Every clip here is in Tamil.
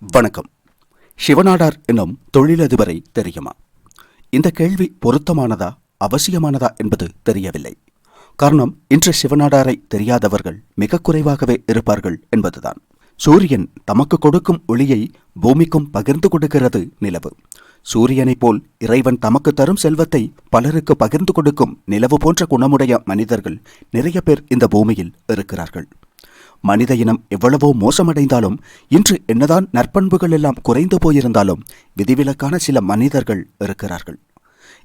வணக்கம். சிவநாடார் என்னும் தொழிலதிபரை தெரியுமா? இந்த கேள்வி பொருத்தமானதா, அவசியமானதா என்பது தெரியவில்லை. காரணம், இன்று சிவநாடாரை தெரியாதவர்கள் மிக குறைவாகவே இருப்பார்கள் என்பதுதான். சூரியன் தமக்கு கொடுக்கும் ஒளியை பூமிக்கும் பகிர்ந்து கொடுக்கிறது நிலவு. சூரியனைப் போல் இறைவன் தமக்கு தரும் செல்வத்தை பலருக்கு பகிர்ந்து கொடுக்கும் நிலவு போன்ற குணமுடைய மனிதர்கள் நிறைய பேர் இந்த பூமியில் இருக்கிறார்கள். மனித இனம் எவ்வளவோ மோசமடைந்தாலும், இன்று என்னதான் நற்பண்புகள் எல்லாம் குறைந்து போயிருந்தாலும் விதிவிலக்கான சில மனிதர்கள் இருக்கிறார்கள்.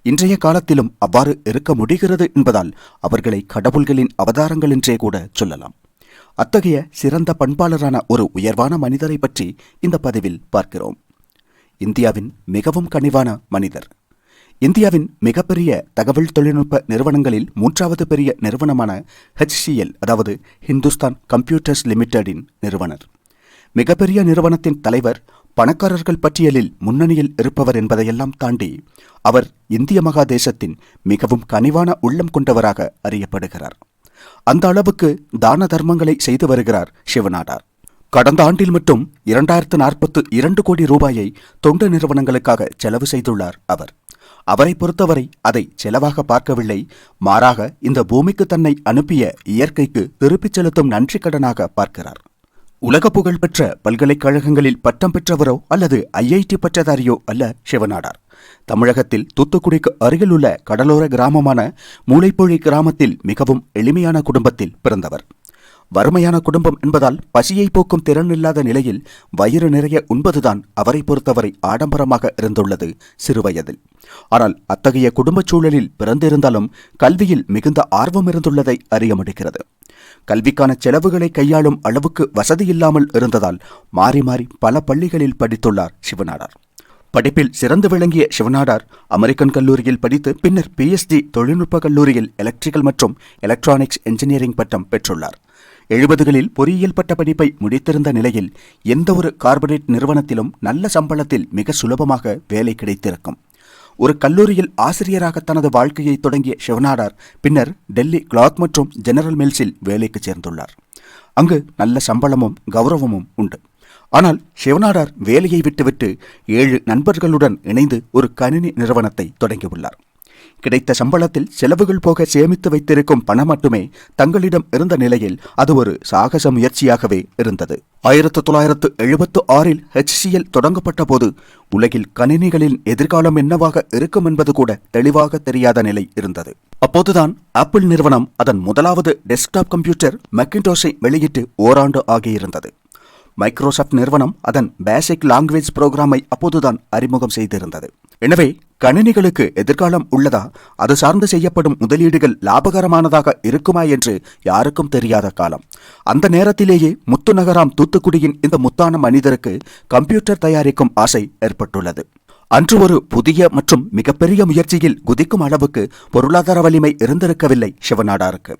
இன்றைய காலத்திலும் அவ்வாறு இருக்க முடிகிறது என்பதால் அவர்களை கடவுள்களின் அவதாரங்கள் என்றே கூட சொல்லலாம். அத்தகைய சிறந்த பண்பாளரான ஒரு உயர்வான மனிதரை பற்றி இந்த பதிவில் பார்க்கிறோம். இந்தியாவின் மிகவும் கனிவான மனிதர். இந்தியாவின் மிகப்பெரிய தகவல் தொழில்நுட்ப நிறுவனங்களில் 3வது பெரிய நிறுவனமான HCL, அதாவது ஹிந்துஸ்தான் கம்ப்யூட்டர்ஸ் லிமிடெடின் நிறுவனர். மிகப்பெரிய நிறுவனத்தின் தலைவர், பணக்காரர்கள் பட்டியலில் முன்னணியில் இருப்பவர் என்பதையெல்லாம் தாண்டி அவர் இந்திய மகாதேசத்தின் மிகவும் கனிவான உள்ளம் கொண்டவராக அறியப்படுகிறார். அந்த அளவுக்கு தான தர்மங்களை செய்து வருகிறார் சிவநாடார். கடந்த ஆண்டில் மட்டும் 2042 கோடி ரூபாயை தொண்டு நிறுவனங்களுக்காக செலவு செய்துள்ளார் அவர். அவரை பொறுத்தவரை அதை செலவாக பார்க்கவில்லை, மாறாக இந்த பூமிக்கு தன்னை அனுப்பிய இயற்கைக்கு திருப்பிச் செலுத்தும் நன்றி கடனாக பார்க்கிறார். உலக புகழ்பெற்ற பல்கலைக்கழகங்களில் பட்டம் பெற்றவரோ அல்லது IIT பட்டதாரியோ அல்ல சிவநாடார். தமிழகத்தில் தூத்துக்குடிக்கு அருகில் உள்ள கடலோர கிராமமான மூளைப்பொழி கிராமத்தில் மிகவும் எளிமையான குடும்பத்தில் பிறந்தவர். வறுமையான குடும்பம் என்பதால் பசியை போக்கும் திறன் இல்லாத நிலையில் வயிறு நிறைய உண்பதுதான் அவரை பொறுத்தவரை ஆடம்பரமாக இருந்துள்ளது சிறுவயதில். ஆனால் அத்தகைய குடும்பச் சூழலில் பிறந்திருந்தாலும் கல்வியில் மிகுந்த ஆர்வம் இருந்துள்ளதை அறிய முடிகிறது. கல்விக்கான செலவுகளை கையாளும் அளவுக்கு வசதி இல்லாமல் இருந்ததால் மாறி மாறி பல பள்ளிகளில் படித்துள்ளார் சிவநாடார். படிப்பில் சிறந்து விளங்கிய சிவநாடார் அமெரிக்கன் கல்லூரியில் படித்து பின்னர் PhD தொழில்நுட்ப கல்லூரியில் எலக்ட்ரிக்கல் மற்றும் எலக்ட்ரானிக்ஸ் என்ஜினியரிங் பட்டம் பெற்றுள்ளார். 70களில் பொறியியல் பட்ட படிப்பை முடித்திருந்த நிலையில் எந்த ஒரு கார்ப்பரேட் நிறுவனத்திலும் நல்ல சம்பளத்தில் மிக சுலபமாக வேலை கிடைத்திருக்கும். ஒரு கல்லூரியில் ஆசிரியராக தனது வாழ்க்கையை தொடங்கிய சிவநாடார் பின்னர் டெல்லி கிளாத் மற்றும் ஜெனரல் மில்ஸில் வேலைக்கு சேர்ந்துள்ளார். அங்கு நல்ல சம்பளமும் கௌரவமும் உண்டு. ஆனால் சிவநாடார் வேலையை விட்டுவிட்டு 7 நண்பர்களுடன் இணைந்து ஒரு கணினி நிறுவனத்தை தொடங்கியுள்ளார். கிடைத்த சம்பளத்தில் செலவுகள் போக சேமித்து வைத்திருக்கும் பணம் மட்டுமே தங்களிடம் இருந்த நிலையில் அது ஒரு சாகச முயற்சியாகவே இருந்தது. 1976 HCL தொடங்கப்பட்ட போது உலகில் கணினிகளின் எதிர்காலம் என்னவாக இருக்கும் என்பது கூட தெளிவாக தெரியாத நிலை இருந்தது. அப்போதுதான் ஆப்பிள் நிறுவனம் அதன் முதலாவது டெஸ்க்டாப் கம்ப்யூட்டர் மெக்கின்டோஷை வெளியிட்டு ஓராண்டு ஆகியிருந்தது. மைக்ரோசாப்ட் நிறுவனம் அதன் பேசிக் லாங்குவேஜ் புரோகிராமை அப்போதுதான் அறிமுகம் செய்திருந்தது. எனவே கணினிகளுக்கு எதிர்காலம் உள்ளதா, அது சார்ந்து செய்யப்படும் முதலீடுகள் லாபகரமானதாக இருக்குமா என்று யாருக்கும் தெரியாத காலம். அந்த நேரத்திலேயே முத்து நகராம் தூத்துக்குடியின் இந்த முத்தான மனிதருக்கு கம்ப்யூட்டர் தயாரிக்கும் ஆசை ஏற்பட்டுள்ளது. அன்று ஒரு புதிய மற்றும் மிகப்பெரிய முயற்சியில் குதிக்கும் அளவுக்கு பொருளாதார வலிமை இருந்திருக்கவில்லை சிவநாடாருக்கு.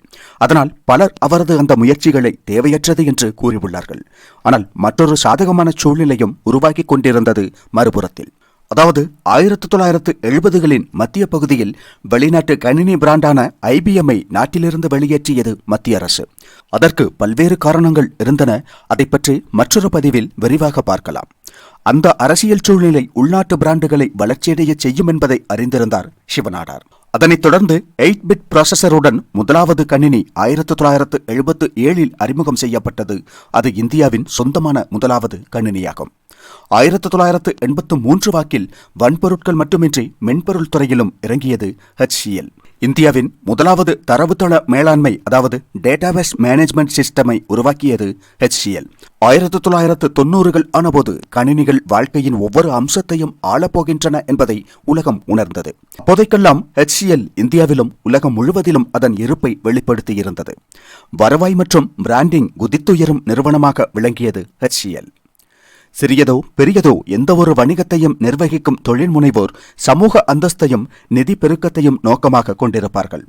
அதனால் பலர் அவரது அந்த முயற்சிகளை தேவையற்றது என்று கூறியுள்ளார்கள். ஆனால் மற்றொரு சாதகமான சூழ்நிலையும் உருவாக்கி கொண்டிருந்தது மறுபுறத்தில். அதாவது 1970களின் மத்திய பகுதியில் வெளிநாட்டு கணினி பிராண்டான IBM-ஐ நாட்டிலிருந்து வெளியேற்றியது மத்திய அரசு. அதற்கு பல்வேறு காரணங்கள் இருந்தன. அதை பற்றி மற்றொரு பதிவில் விரிவாக பார்க்கலாம். அந்த அரசியல் சூழ்நிலை உள்நாட்டு பிராண்டுகளை வளர்ச்சியடைய செய்யும் என்பதை அறிந்திருந்தார் சிவநாடார். அதனைத் தொடர்ந்து 8-பிட் ப்ராசஸருடன் முதலாவது கணினி 1977 அறிமுகம் செய்யப்பட்டது. அது இந்தியாவின் சொந்தமான முதலாவது கணினியாகும். 1983 வாக்கில் வன்பொருட்கள் மட்டுமின்றி மென்பொருள் துறையிலும் இறங்கியது HCL. இந்தியாவின் முதலாவது தரவுத்தள மேலாண்மை, அதாவது டேட்டாபேஸ் மேனேஜ்மெண்ட் சிஸ்டமை உருவாக்கியது HCL. 1990கள் ஆனபோது கணினிகள் வாழ்க்கையின் ஒவ்வொரு அம்சத்தையும் ஆளப்போகின்றன என்பதை உலகம் உணர்ந்தது. அப்போதைக்கெல்லாம் HCL இந்தியாவிலும் உலகம் முழுவதிலும் அதன் இருப்பை வெளிப்படுத்தியிருந்தது. வருவாய் மற்றும் பிராண்டிங் குதித்துயரும் நிறுவனமாக விளங்கியது HCL. சிறியதோ பெரியதோ எந்த ஒரு வணிகத்தையும் நிர்வகிக்கும் தொழில் முனைவோர் சமூக அந்தஸ்தையும் நிதி பெருக்கத்தையும் நோக்கமாக கொண்டிருப்பார்கள்.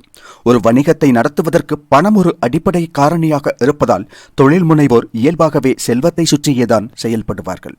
ஒரு வணிகத்தை நடத்துவதற்கு பணம் ஒரு அடிப்படை காரணியாக இருப்பதால் தொழில் முனைவோர் இயல்பாகவே செல்வத்தை சுற்றியேதான் செயல்படுவார்கள்.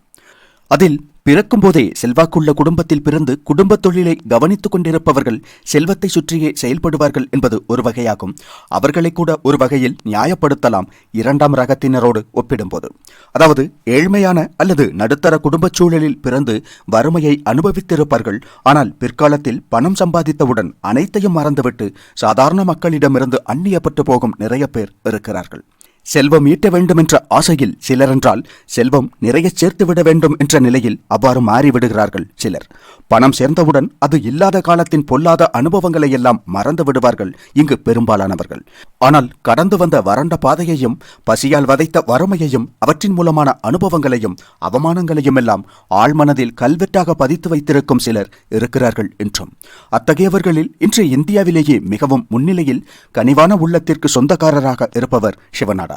அதில் பிறக்கும் போதே செல்வாக்குள்ள குடும்பத்தில் பிறந்து குடும்பத் தொழிலை கவனித்துக் கொண்டிருப்பவர்கள் செல்வத்தை சுற்றியே செயல்படுவார்கள் என்பது ஒரு வகையாகும். அவர்களை கூட ஒரு வகையில் நியாயப்படுத்தலாம் இரண்டாம் ரகத்தினரோடு ஒப்பிடும்போது. அதாவது ஏழ்மையான அல்லது நடுத்தர குடும்பச் சூழலில் பிறந்து வறுமையை அனுபவித்திருப்பார்கள். ஆனால் பிற்காலத்தில் பணம் சம்பாதித்தவுடன் அனைத்தையும் மறந்துவிட்டு சாதாரண மக்களிடமிருந்து அந்நியப்பட்டு போகும் நிறைய பேர் இருக்கிறார்கள். செல்வம் ஈட்ட வேண்டும் என்ற ஆசையில் சிலரென்றால் செல்வம் நிறைய சேர்த்துவிட வேண்டும் என்ற நிலையில் அவ்வாறு மாறிவிடுகிறார்கள் சிலர். பணம் சேர்ந்தவுடன் அது இல்லாத காலத்தின் பொல்லாத அனுபவங்களை எல்லாம் மறந்து விடுவார்கள் இங்கு பெரும்பாலானவர்கள். ஆனால் கடந்து வந்த வறண்ட பாதையையும் பசியால் வதைத்த வறுமையையும் அவற்றின் மூலமான அனுபவங்களையும் அவமானங்களையும் எல்லாம் ஆழ்மனதில் கல்வெட்டாக பதித்து வைத்திருக்கும் சிலர் இருக்கிறார்கள் என்றும். அத்தகையவர்களில் இன்று இந்தியாவிலேயே மிகவும் முன்னிலையில் கனிவான உள்ளத்திற்கு சொந்தக்காரராக இருப்பவர் சிவநாடார்.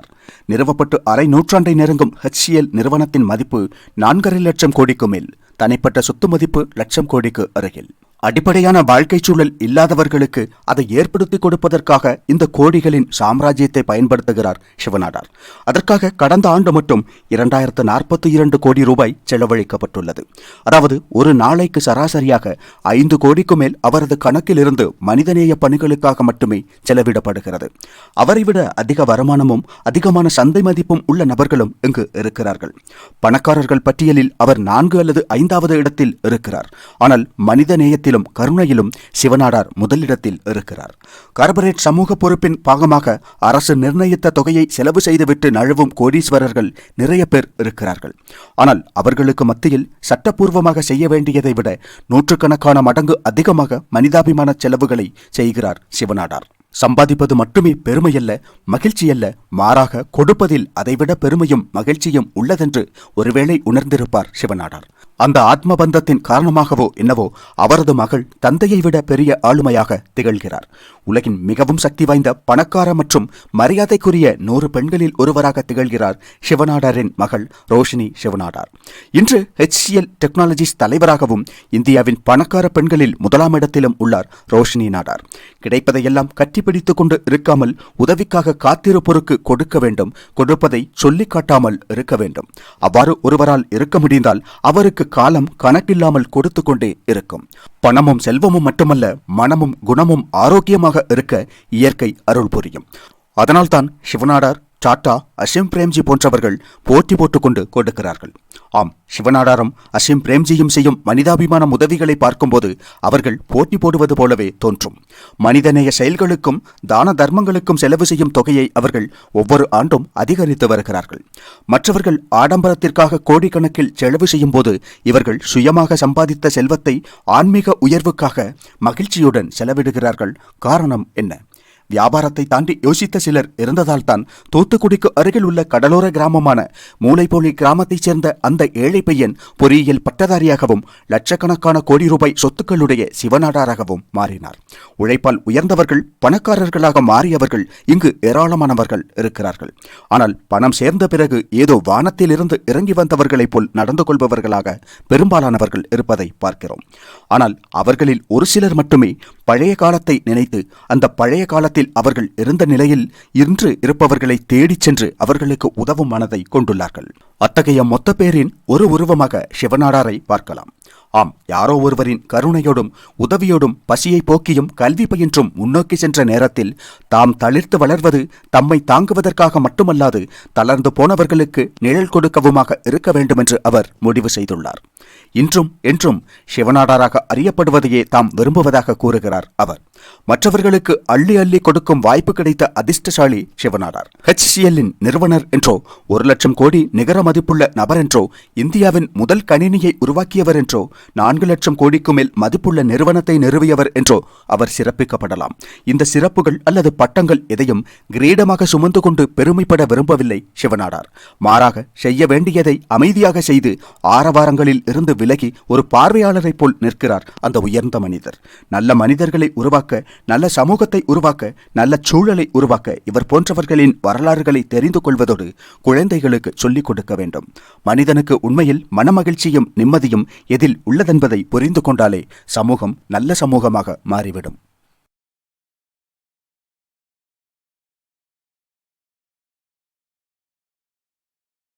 நிறுவப்பட்டு அரை நூற்றாண்டை நெருங்கும் HCL நிறுவனத்தின் மதிப்பு 4.5 லட்சம் கோடிக்கு மேல். தனிப்பட்ட சொத்து மதிப்பு லட்சம் கோடிக்கு அருகில். அடிப்படையான வாழ்க்கை சூழல் இல்லாதவர்களுக்கு அதை ஏற்படுத்தி கொடுப்பதற்காக இந்த கோடிகளின் சாம்ராஜ்யத்தை பயன்படுத்துகிறார் சிவநாடார். அதற்காக கடந்த ஆண்டு மட்டும் 2042 கோடி ரூபாய் செலவழிக்கப்பட்டுள்ளது. அதாவது ஒரு நாளைக்கு சராசரியாக 5 கோடிக்கு மேல் அவரது கணக்கில் இருந்து மனிதநேய பணிகளுக்காக மட்டுமே செலவிடப்படுகிறது. அவரை விட அதிக வருமானமும் அதிகமான சந்தை மதிப்பும் உள்ள நபர்களும் இங்கு இருக்கிறார்கள். பணக்காரர்கள் பட்டியலில் அவர் 4 அல்லது 5வது இடத்தில் இருக்கிறார். ஆனால் மனிதநேயத்தில் கருணையிலும் சிவநாடார் முதலிடத்தில் இருக்கிறார். கார்ப்பரேட் சமூக பொறுப்பின் பாகமாக அரசு நிர்ணயித்த தொகையை செலவு செய்துவிட்டு நழுவும் கோடீஸ்வரர்கள் நிறைய பேர் இருக்கிறார்கள். ஆனால் அவர்களுக்கு மத்தியில் சட்டப்பூர்வமாக செய்ய வேண்டியதை விட நூற்றுக்கணக்கான மடங்கு அதிகமாக மனிதாபிமான செலவுகளை செய்கிறார் சிவநாடார். சம்பாதிப்பது மட்டுமே பெருமையல்ல, மகிழ்ச்சியல்ல, மாறாக கொடுப்பதில் அதைவிட பெருமையும் மகிழ்ச்சியும் உள்ளதென்று ஒருவேளை உணர்ந்திருப்பார் சிவநாடார். அந்த ஆத்ம பந்தத்தின் காரணமாகவோ என்னவோ அவரது மகள் தந்தையை விட பெரிய ஆளுமையாக திகழ்கிறார். உலகின் மிகவும் சக்தி வாய்ந்த பணக்கார மற்றும் மரியாதைக்குரிய 100 பெண்களில் ஒருவராக திகழ்கிறார் சிவநாடாரின் மகள் ரோஷினி சிவநாடார். இன்று HCL டெக்னாலஜிஸ் தலைவராகவும் இந்தியாவின் பணக்கார பெண்களில் முதலாம் இடத்திலும் உள்ளார் ரோஷினி நாடார். கிடைப்பதையெல்லாம் கட்டிப்பிடித்துக் கொண்டு இருக்காமல் உதவிக்காக காத்திருப்போருக்கு கொடுக்க வேண்டும், கொடுப்பதை சொல்லிக் காட்டாமல் இருக்க வேண்டும். அவ்வாறு ஒருவரால் இருக்க முடிந்தால் அவருக்கு காலம் கணக்கில்லாமல் கொடுத்து கொண்டே இருக்கும். பணமும் செல்வமும் மட்டுமல்ல, மனமும் குணமும் ஆரோக்கியமாக இருக்க இயற்கை அருள் புரியும். அதனால்தான் சிவநாடார், டாடா, அசீம் பிரேம்ஜி போன்றவர்கள் போட்டி போட்டுக்கொண்டு கொடுக்கிறார்கள். ஆம், சிவநாடாரும் அசீம் பிரேம்ஜியும் செய்யும் மனிதாபிமான உதவிகளை பார்க்கும்போது அவர்கள் போட்டி போடுவது போலவே தோன்றும். மனிதநேய செயல்களுக்கும் தான தர்மங்களுக்கும் செலவு செய்யும் தொகையை அவர்கள் ஒவ்வொரு ஆண்டும் அதிகரித்து வருகிறார்கள். மற்றவர்கள் ஆடம்பரத்திற்காக கோடிக்கணக்கில் செலவு செய்யும் போது இவர்கள் சுயமாக சம்பாதித்த செல்வத்தை ஆன்மீக உயர்வுக்காக மகிழ்ச்சியுடன் செலவிடுகிறார்கள். காரணம் என்ன? வியாபாரத்தை தாண்டி யோசித்த சிலர் இருந்ததால் தான் தூத்துக்குடிக்கு அருகில் உள்ள கடலோர கிராமமான மூளைப்போலி கிராமத்தைச் சேர்ந்த அந்த ஏழை பையன் பொறியியல் பட்டதாரியாகவும் லட்சக்கணக்கான கோடி ரூபாய் சொத்துக்களுடைய சிவநாடாராகவும் மாறினார். உழைப்பால் உயர்ந்தவர்கள் பணக்காரர்களாக மாறியவர்கள் இங்கு ஏராளமானவர்கள் இருக்கிறார்கள். ஆனால் பணம் சேர்ந்த பிறகு ஏதோ வானத்திலிருந்து இறங்கி வந்தவர்களைப் போல் நடந்து கொள்பவர்களாக பெரும்பாலானவர்கள் இருப்பதை பார்க்கிறோம். ஆனால் அவர்களில் ஒரு சிலர் மட்டுமே பழைய காலத்தை நினைத்து அந்த பழைய காலத்தில் அவர்கள் இருந்த நிலையில் இன்று இருப்பவர்களை தேடிச் சென்று அவர்களுக்கு உதவும் மனதை கொண்டுள்ளார்கள். அத்தகைய மொத்த பேரின் ஒரு உருவமாக சிவநாடாரை பார்க்கலாம். ஆம், யாரோ ஒருவரின் கருணையோடும் உதவியோடும் பசியை போக்கியும் கல்வி பயின்றும் முன்னோக்கி சென்ற நேரத்தில் தாம் தளிர்த்து வளர்வது தம்மை தாங்குவதற்காக மட்டுமல்லாது தளர்ந்து போனவர்களுக்கு நிழல் கொடுக்கவுமாக இருக்க வேண்டும் என்று அவர் முடிவு செய்துள்ளார். இன்றும் என்றும் சிவநாடாராக அறியப்படுவதையே தாம் விரும்புவதாக கூறுகிறார் அவர். மற்றவர்களுக்கு அள்ளி அள்ளி கொடுக்கும் வாய்ப்பு கிடைத்த அதிர்ஷ்டசாலி சிவநாடார். HCLின் நிறுவனர் என்றோ 1 லட்சம் கோடி நிகர மதிப்புள்ள நபர் என்றோ இந்தியாவின் முதல் கணினியை உருவாக்கியவர் என்றோ 4 லட்சம் கோடிக்கு மேல் மதிப்புள்ள நிறுவனத்தை நிறுவியவர் என்றோ அவர் சிறப்பிக்கப்படலாம். இந்த சிறப்புகள் அல்லது பட்டங்கள் எதையும் கிரீடமாக சுமந்து கொண்டு பெருமைப்பட விரும்பவில்லை சிவநாடார். மாறாக செய்ய வேண்டியதை அமைதியாக செய்து ஆரவாரங்களில் இருந்து விலகி ஒரு பார்வையாளரை போல் நிற்கிறார் அந்த உயர்ந்த மனிதர். நல்ல மனிதர்களை உருவாக்க, நல்ல சமூகத்தை உருவாக்க, நல்ல சூழலை உருவாக்க இவர் போன்றவர்களின் வரலாறுகளை தெரிந்து கொள்வதோடு குழந்தைகளுக்கு சொல்லிக் கொடுக்க வேண்டும். மனிதனுக்கு உண்மையில் மனமகிழ்ச்சியும் நிம்மதியும் எதில் உள்ளதென்பதை புரிந்து கொண்டாலே சமூகம் நல்ல சமூகமாக மாறிவிடும்.